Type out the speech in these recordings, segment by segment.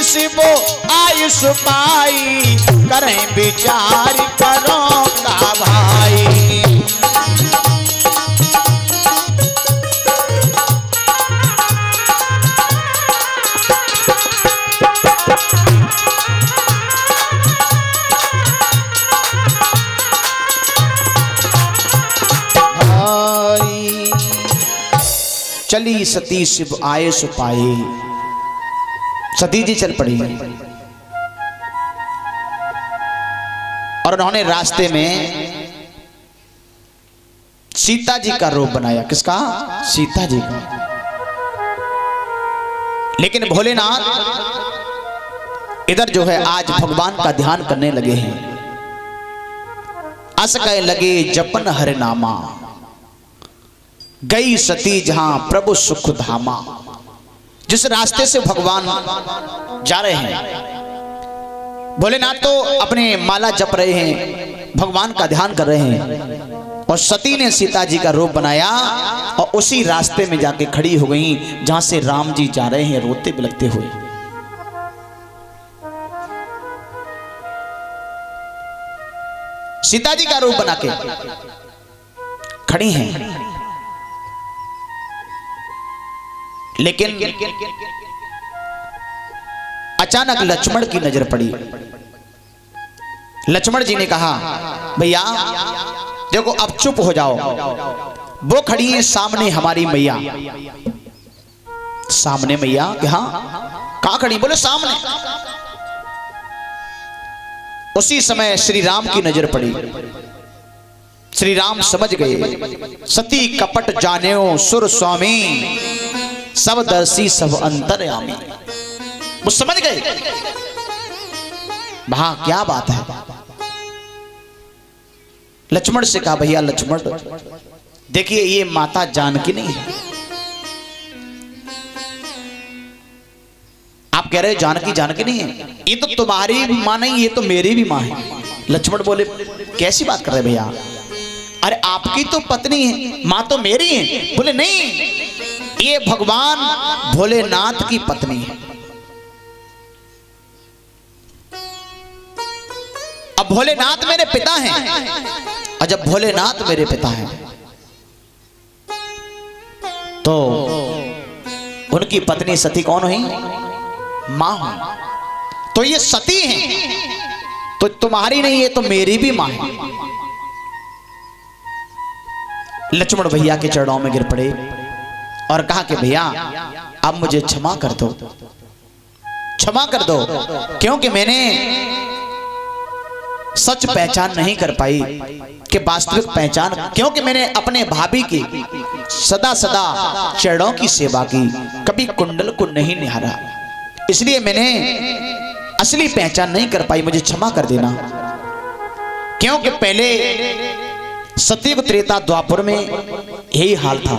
शिव आयुष पाई, करें विचार करो का भाई। चली सती शिव आयुष पाई, सती जी चल पड़ी और उन्होंने रास्ते में सीता जी का रूप बनाया। किसका? सीता जी का। लेकिन भोलेनाथ इधर जो है आज भगवान का ध्यान करने लगे हैं। अस कहे लगे जपन हरि नामा, गई सती जहां प्रभु सुख धामा। जिस रास्ते से भगवान जा रहे हैं, भोलेनाथ तो अपने माला जप रहे हैं, भगवान का ध्यान कर रहे हैं, और सती ने सीता जी का रूप बनाया और उसी रास्ते में जाके खड़ी हो गई जहां से राम जी जा रहे हैं रोते बिलखते हुए। सीता जी का रूप बना के खड़ी हैं, लेकिन अचानक लक्ष्मण की नजर पड़ी। लक्ष्मण जी ने कहा भैया देखो अब चुप हो जाओ, वो खड़ी है सामने हमारी मैया। सामने मैया? कहां खड़ी? बोले सामने। उसी समय श्री राम की नजर पड़ी। श्री राम समझ गए सती कपट जानेओ सुर स्वामी, सब दर्शी सब अंतर्यामी। वो समझ गए वहां क्या बात है। लक्ष्मण से कहा भैया लक्ष्मण देखिए ये माता जानकी नहीं है। आप कह रहे जानकी जानकी नहीं है, ये तो तुम्हारी मां नहीं, ये तो मेरी भी मां है। लक्ष्मण बोले कैसी बात कर रहे भैया? अरे आपकी तो पत्नी है, मां तो मेरी है। बोले नहीं, ये भगवान भोलेनाथ की पत्नी है। अब भोलेनाथ मेरे पिता हैं, और जब भोलेनाथ मेरे पिता हैं तो उनकी पत्नी सती कौन हुई? मां हुई। तो ये सती हैं, तो तुम्हारी नहीं, ये तो मेरी भी मां है। लक्ष्मण भैया के चरणों में गिर पड़े और कहा कि भैया अब मुझे क्षमा कर दो, क्षमा कर दो, क्योंकि मैंने सच पहचान नहीं कर पाई कि वास्तविक पहचान, क्योंकि मैंने अपने भाभी की सदा सदा चरणों की सेवा की, कभी कुंडल को नहीं निहारा, इसलिए मैंने असली पहचान नहीं कर पाई, मुझे क्षमा कर देना। क्योंकि पहले सतयुग त्रेता द्वापर में यही हाल था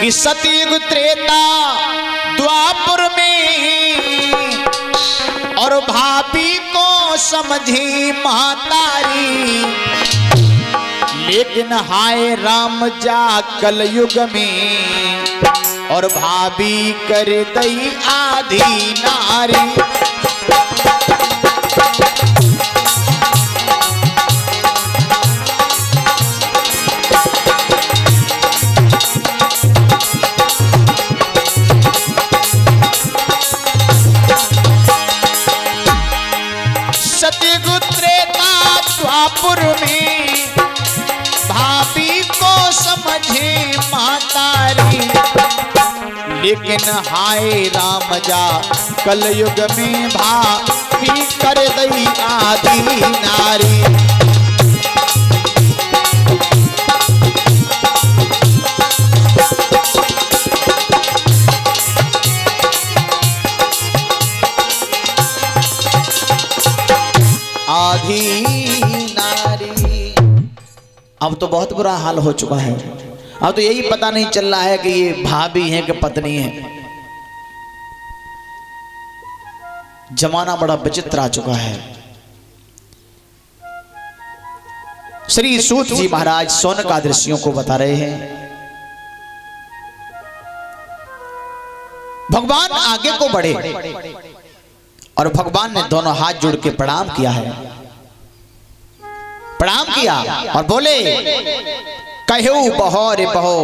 कि सतयुग त्रेता द्वापर में और भाभी को समझी महतारी, लेकिन हाय राम जा कलयुग में और भाभी कर दई आधी नारी। में भाभी को समझे महतारी, लेकिन हाय राम जा कलयुग में भाभी कर दई आधी नारी। आधी नारी। अब तो बहुत बुरा हाल हो चुका है, अब तो यही पता नहीं चल रहा है कि ये भाभी है कि पत्नी है। जमाना बड़ा विचित्र आ चुका है। श्री सूत जी महाराज सौनक ऋषियों को बता रहे हैं, भगवान आगे को बढ़े और भगवान ने दोनों हाथ जोड़ के प्रणाम किया है, प्रणाम किया और बोले, कहू बहो रे बहो